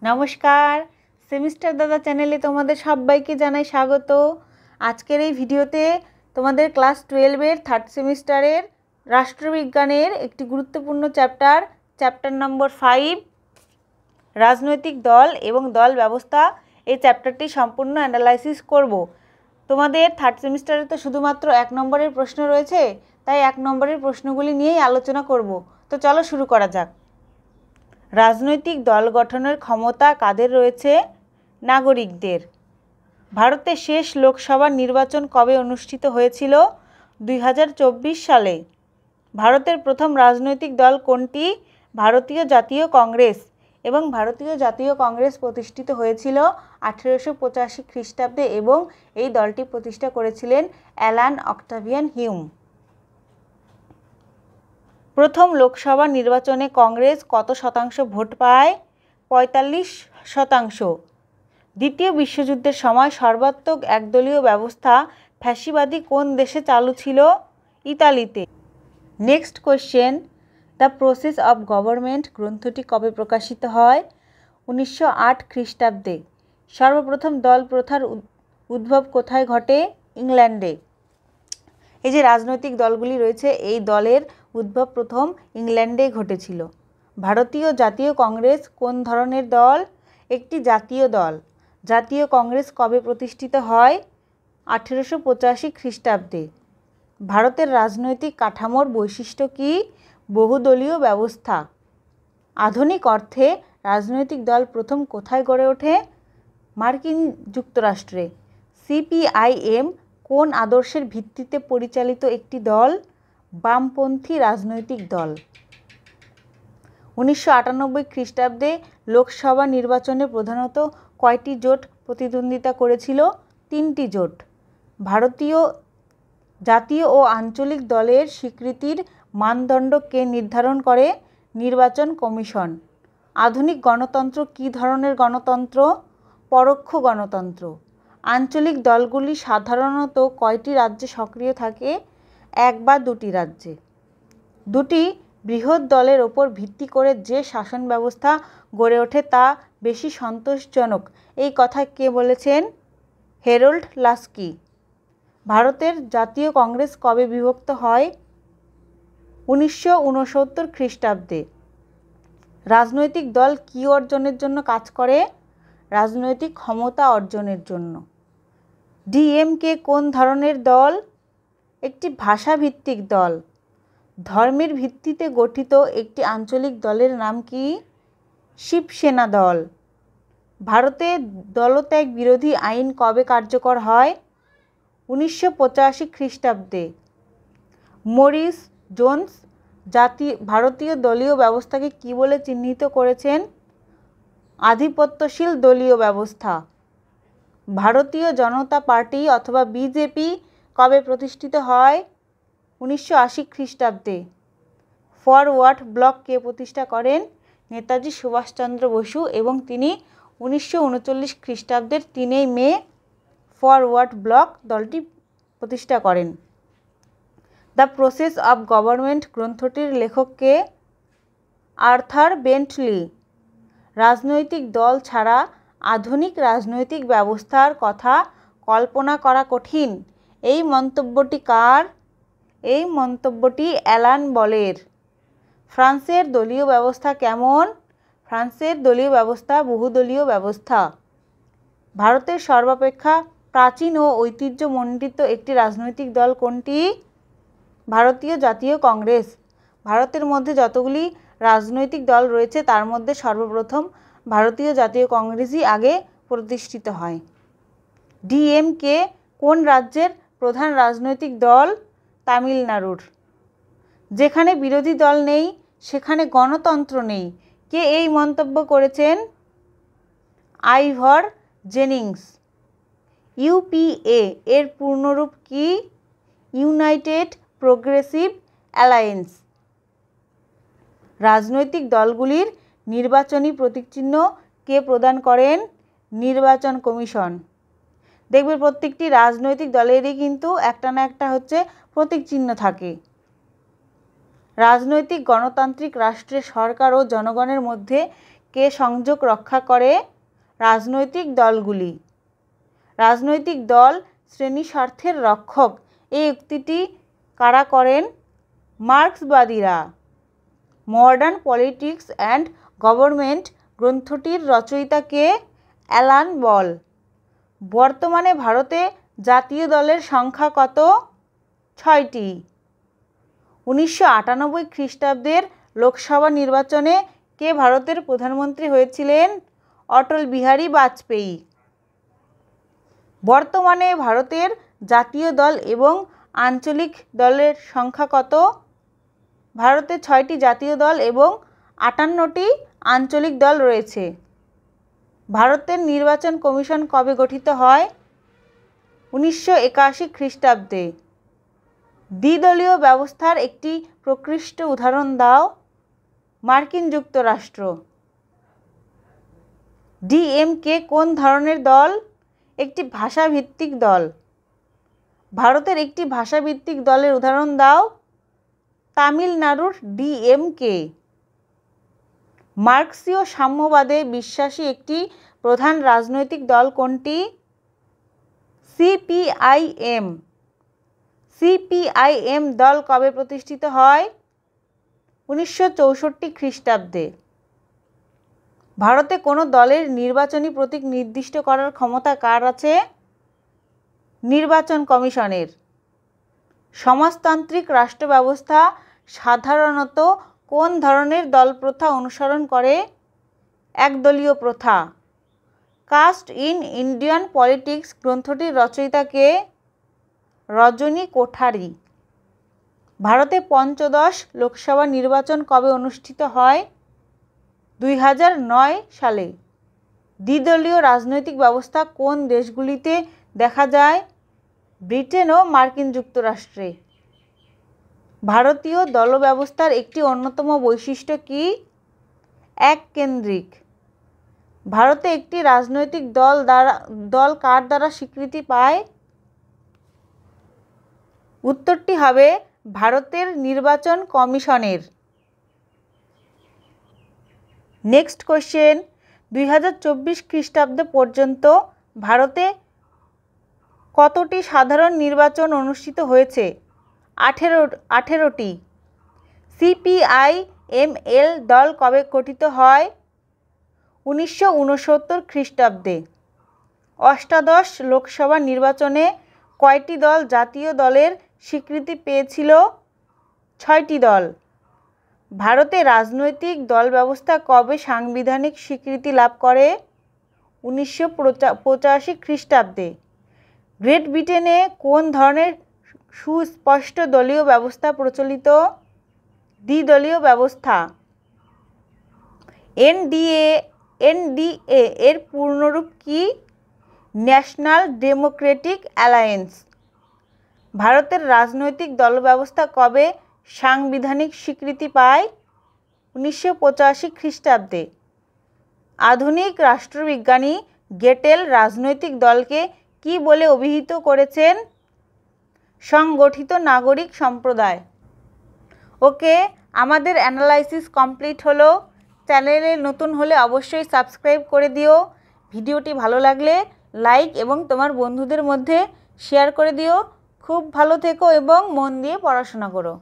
নমস্কার, সেমিস্টার দাদা চ্যানেলে তোমাদের সবাইকে জানাই স্বাগত। আজকের এই ভিডিওতে তোমাদের ক্লাস 12-এর থার্ড সেমিস্টারের রাষ্ট্রবিজ্ঞানের একটি গুরুত্বপূর্ণ চ্যাপ্টার নম্বর 5 রাজনৈতিক দল এবং দল ব্যবস্থা, এই চ্যাপ্টারটি সম্পূর্ণ অ্যানালাইসিস করব। তোমাদের থার্ড সেমিস্টারে তো শুধুমাত্র 1 নম্বরের প্রশ্ন রয়েছে, তাই 1 নম্বরের প্রশ্নগুলি নিয়েই আলোচনা করব। তো চলো শুরু করা যাক। রাজনৈতিক দল গঠনের ক্ষমতা কাদের রয়েছে? নাগরিকদের। ভারতের শেষ লোকসভা নির্বাচন কবে অনুষ্ঠিত হয়েছিল? 2024 সালে। ভারতের প্রথম রাজনৈতিক দল কোনটি? ভারতীয় জাতীয় কংগ্রেস। এবং ভারতীয় জাতীয় কংগ্রেস প্রতিষ্ঠিত হয়েছিল 1885 খ্রিস্টাব্দে এবং এই দলটি প্রতিষ্ঠা করেছিলেন অ্যালান অক্টাভিয়ান হিউম। প্রথম লোকসভা নির্বাচনে কংগ্রেস কত শতাংশ ভোট পায়? 45%। দ্বিতীয় বিশ্বযুদ্ধের সময় সর্বাত্মক একদলীয় ব্যবস্থা ফ্যাসিবাদী কোন দেশে চালু ছিল? ইতালিতে। Next question, the process of government গ্রন্থটি কবে প্রকাশিত হয়? 1908 খ্রিস্টাব্দে। সর্বপ্রথম দল প্রথার উদ্ভব কোথায় ঘটে? ইংল্যান্ডে। এই যে রাজনৈতিক দলগুলি রয়েছে, এই দলের উদ্ভব প্রথম ইংল্যান্ডে ঘটেছিল। ভারতীয় জাতীয় কংগ্রেস কোন ধরনের দল? একটি জাতীয় দল। জাতীয় কংগ্রেস কবে প্রতিষ্ঠিত হয়? 1885 খ্রিস্টাব্দে। ভারতের রাজনৈতিক কাঠামোর বৈশিষ্ট্য কী? বহুদলীয় ব্যবস্থা। আধুনিক অর্থে রাজনৈতিক দল প্রথম কোথায় গড়ে ওঠে? মার্কিন যুক্তরাষ্ট্রে। সিপিআইএম কোন আদর্শের ভিত্তিতে পরিচালিত একটি দল? বামপন্থী রাজনৈতিক দল। 1998 খ্রিস্টাব্দে লোকসভা নির্বাচনে প্রধানত কয়টি জোট প্রতিদ্বন্দ্বিতা করেছিল? 3টি জোট। ভারতীয় জাতীয় ও আঞ্চলিক দলের স্বীকৃতির মানদণ্ড কে নির্ধারণ করে? নির্বাচন কমিশন। আধুনিক গণতন্ত্র কী ধরনের গণতন্ত্র? পরোক্ষ গণতন্ত্র। আঞ্চলিক দলগুলি সাধারণত কয়টি রাজ্যে সক্রিয় থাকে? 1 বা 2টি রাজ্যে। দুটি বৃহৎ দলের ওপর ভিত্তি করে যে শাসন ব্যবস্থা গড়ে ওঠে তা বেশি সন্তোষজনক, এই কথা কে বলেছেন? Harold Laski. ভারতের জাতীয় কংগ্রেস কবে বিভক্ত হয়? 1969 খ্রিস্টাব্দে। রাজনৈতিক দল কী অর্জনের জন্য কাজ করে? রাজনৈতিক ক্ষমতা অর্জনের জন্য। ডিএমকে কোন ধরনের দল? একটি ভাষাভিত্তিক দল। ধর্মের ভিত্তিতে গঠিত একটি আঞ্চলিক দলের নাম কি? শিবসেনা দল। ভারতে দলত্যাগ বিরোধী আইন কবে কার্যকর হয়? 1985 খ্রিস্টাব্দে। মরিস জোন্স ভারতীয় দলীয় ব্যবস্থাকে কী বলে চিহ্নিত করেছেন? আধিপত্যশীল দলীয় ব্যবস্থা। ভারতীয় জনতা পার্টি অথবা বিজেপি কবে প্রতিষ্ঠিত হয়? 1980 খ্রিস্টাব্দে। ফরওয়ার্ড ব্লক কে প্রতিষ্ঠা করেন? নেতাজি সুভাষচন্দ্র বসু এবং তিনি 1939 খ্রিস্টাব্দের 3 মে ফরওয়ার্ড ব্লক দলটি প্রতিষ্ঠা করেন। দ্য প্রসেস অফ গভর্নমেন্ট গ্রন্থটির লেখক কে? Arthur Bentley. রাজনৈতিক দল ছাড়া আধুনিক রাজনৈতিক ব্যবস্থার কথা কল্পনা করা কঠিন, এই মন্তব্যটি কার? এই মন্তব্যটি অ্যালান বলের। ফ্রান্সের দলীয় ব্যবস্থা কেমন? ফ্রান্সের দলীয় ব্যবস্থা বহুদলীয় ব্যবস্থা। ভারতের সর্বাপেক্ষা প্রাচীন ও ঐতিহ্যমণ্ডিত একটি রাজনৈতিক দল কোনটি? ভারতীয় জাতীয় কংগ্রেস। ভারতের মধ্যে যতগুলি রাজনৈতিক দল রয়েছে তার মধ্যে সর্বপ্রথম ভারতীয় জাতীয় কংগ্রেসই আগে প্রতিষ্ঠিত হয়। ডিএমকে কোন রাজ্যের প্রধান রাজনৈতিক দল? তামিলনাড়ুর। যেখানে বিরোধী দল নেই সেখানে গণতন্ত্র নেই, কে এই মন্তব্য করেছেন? আইভর জেনিংস। ইউপিএ এর পূর্ণরূপ কি? United progressive alliance. রাজনৈতিক দলগুলির নির্বাচনী প্রতীকচিহ্ন কে প্রদান করেন? নির্বাচন কমিশন। দেখবে প্রত্যেকটি রাজনৈতিক দলেরই কিন্তু একটা না একটা হচ্ছে প্রতীক চিহ্ন থাকে। রাজনৈতিক গণতান্ত্রিক রাষ্ট্রের সরকার ও জনগণের মধ্যে কে সংযোগ রক্ষা করে? রাজনৈতিক দলগুলি। রাজনৈতিক দল শ্রেণী স্বার্থের রক্ষক, এই উক্তিটি কারা করেন? মার্ক্সবাদীরা। মডার্ন পলিটিক্স অ্যান্ড গভর্নমেন্ট গ্রন্থটির রচয়িতা কে? Alan Ball. বর্তমানে ভারতে জাতীয় দলের সংখ্যা কত? 6টি। 1998 খ্রিস্টাব্দের লোকসভা নির্বাচনে কে ভারতের প্রধানমন্ত্রী হয়েছিলেন? অটল বিহারী বাজপেয়ী। বর্তমানে ভারতের জাতীয় দল এবং আঞ্চলিক দলের সংখ্যা কত? ভারতে 6টি জাতীয় দল এবং 58টি আঞ্চলিক দল রয়েছে। ভারতের নির্বাচন কমিশন কবে গঠিত হয়? 1981 খ্রিস্টাব্দে। দ্বিদলীয় ব্যবস্থার একটি প্রকৃষ্ট উদাহরণ দাও। মার্কিন যুক্তরাষ্ট্র। ডিএমকে কোন ধরনের দল? একটি ভাষাভিত্তিক দল। ভারতের একটি ভাষাভিত্তিক দলের উদাহরণ দাও। তামিলনাড়ুর ডিএমকে। মার্ক্সীয় সাম্যবাদে বিশ্বাসী একটি প্রধান রাজনৈতিক দল কোনটি? সিপিআইএম। সিপিআইএম দল কবে প্রতিষ্ঠিত হয়? 1964 খ্রিস্টাব্দে। ভারতে কোনো দলের নির্বাচনী প্রতীক নির্দিষ্ট করার ক্ষমতা কার আছে? নির্বাচন কমিশনের। সমাজতান্ত্রিক রাষ্ট্র ব্যবস্থা সাধারণত কোন ধরনের দল প্রথা অনুসরণ করে? একদলীয় প্রথা। কাস্ট ইন ইন্ডিয়ান পলিটিক্স গ্রন্থটির রচয়িতা কে? রজনী কোঠারি। ভারতে পঞ্চদশ লোকসভা নির্বাচন কবে অনুষ্ঠিত হয়? 2009 সালে। দ্বিদলীয় রাজনৈতিক ব্যবস্থা কোন দেশগুলিতে দেখা যায়? ব্রিটেন ও মার্কিন যুক্তরাষ্ট্রে। ভারতীয় দল ব্যবস্থার একটি অন্যতম বৈশিষ্ট্য কি? এককেন্দ্রিক। ভারতে একটি রাজনৈতিক দল কার দ্বারা স্বীকৃতি পায়? উত্তরটি হবে ভারতের নির্বাচন কমিশনের। নেক্সট কোশ্চেন, 2024 খ্রিস্টাব্দ পর্যন্ত ভারতে কতটি সাধারণ নির্বাচন অনুষ্ঠিত হয়েছে? 18টি। সিপিআইএমএল দল কবে গঠিত হয়? 1969 খ্রিস্টাব্দে। অষ্টাদশ লোকসভা নির্বাচনে কয়টি দল জাতীয় দলের স্বীকৃতি পেয়েছিল? 6টি দল। ভারতে রাজনৈতিক দল ব্যবস্থা কবে সাংবিধানিক স্বীকৃতি লাভ করে? 1985 খ্রিস্টাব্দে। গ্রেট ব্রিটেনে কোন ধরনের সুস্পষ্ট দলীয় ব্যবস্থা প্রচলিত? দ্বিদলীয় ব্যবস্থা। এনডিএ এর পূর্ণরূপ কি? National Democratic alliance. ভারতের রাজনৈতিক দল ব্যবস্থা কবে সাংবিধানিক স্বীকৃতি পায়? 1985 খ্রিস্টাব্দে। আধুনিক রাষ্ট্রবিজ্ঞানী গেটেল রাজনৈতিক দলকে কি বলে অভিহিত করেছেন? সংগঠিত নাগরিক সম্প্রদায়। ওকে, আমাদের অ্যানালাইসিস কমপ্লিট হলো। চ্যানেলে নতুন হলে অবশ্যই সাবস্ক্রাইব করে দিও। ভিডিওটি ভালো লাগলে লাইক এবং তোমার বন্ধুদের মধ্যে শেয়ার করে দিও। খুব ভালো থেকো এবং মন দিয়ে পড়াশোনা করো।